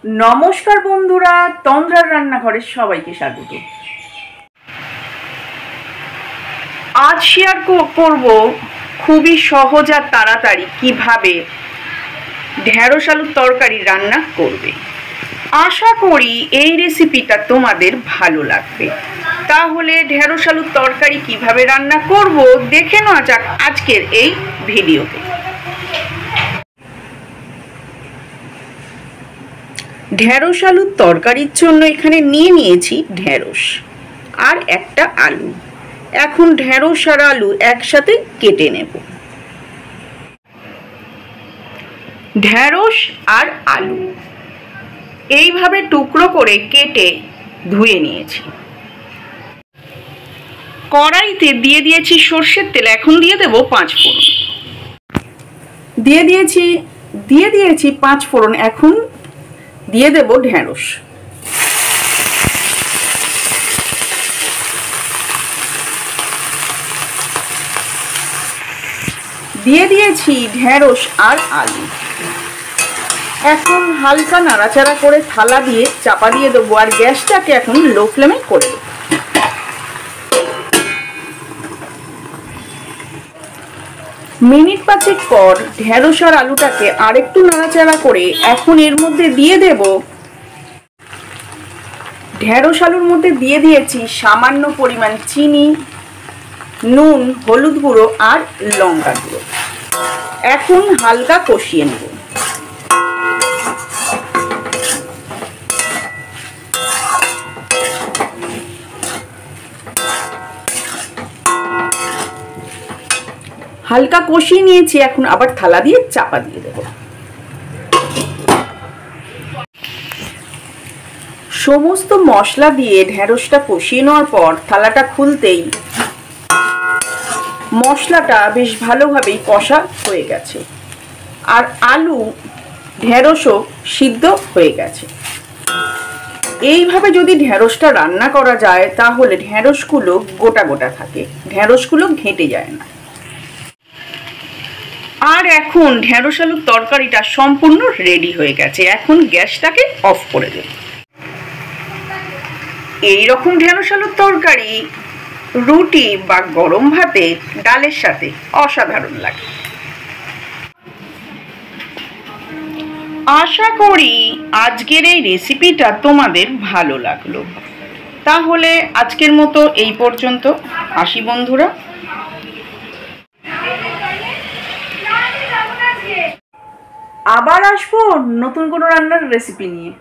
नमस्कार बंधुरा तंद्रार रान्नाघरे सबाइके स्वागत। आज शेयर करब खूबই সহজ আর তাড়াতাড়ি কিভাবে ঢেঁড়স আলুর তরকারি রান্না করবে। আশা করি এই রেসিপিটা তোমাদের ভালো লাগবে। তাহলে ঢেঁড়স আলুর তরকারি কিভাবে রান্না করব দেখে নেওয়া যাক আজকের এই ভিডিওতে। ঢেঁড়স আলুর তরকারির জন্য এখানে নিয়ে নিয়েছি ঢেঁড়স আর একটা আলু। এখন ঢেঁড়স আর আলু একসাথে কেটে নেব। ঢেঁড়স আর আলু এইভাবে টুকরো করে কেটে ধুয়ে নিয়েছি। কড়াইতে দিয়ে দিয়েছি সর্ষের তেল, এখন দিয়ে দেব 5 ফোড়ন। দিয়ে দিয়েছি 5 ফোড়ন। এখন দিয়ে দেব ঢেঁড়স। দিয়ে দিয়েছি ঢেঁড়স আর আলু। এখন হালকা নাড়াচাড়া করে থালা দিয়ে চাপা দিয়ে দেবো আর গ্যাসটাকে এখন লো ফ্লেমে করে দেবো। মিনিট 5 পর ঢেঁড়স আর আলুটাকে আরেকটু নাড়াচাড়া করে এখন এর মধ্যে দিয়ে দেব ঢেঁড়স আলুর মধ্যে দিয়ে দিয়েছি সামান্য পরিমাণ চিনি, নুন, হলুদ গুঁড়ো আর লঙ্কা গুঁড়ো। এখন হালকা কষিয়ে নেব। হালকা কষিয়ে নিয়েছি, এখন আবার থালা দিয়ে চাপা দিয়ে দেব। সমস্ত মশলা দিয়ে ঢেঁড়সটা কষিয়ে নেওয়ার পর থালাটা খুলতেই মশলাটা বেশ ভালোভাবেই কষা হয়ে গেছে আর আলু ঢেঁড়সও সিদ্ধ হয়ে গেছে। এইভাবে যদি ঢেঁড়সটা রান্না করা যায় তাহলে ঢেঁড়সগুলো গোটা গোটা থাকে, ঢেঁড়সগুলো ঘেঁটে যায় না। আর এখন ঢেঁড়স আলুর তরকারিটা সম্পূর্ণ রেডি হয়ে গেছে। এখন গ্যাসটাকে অফ করে দেব। এইরকম ঢেঁড়স আলুর তরকারি রুটি বা গরম ভাতে ডালের সাথে অসাধারণ লাগে। আশা করি আজকের এই রেসিপিটা তোমাদের ভালো লাগলো। তাহলে আজকের মতো এই পর্যন্ত, আসি বন্ধুরা। আবার আসবো নতুন কোনো রান্নার রেসিপি নিয়ে।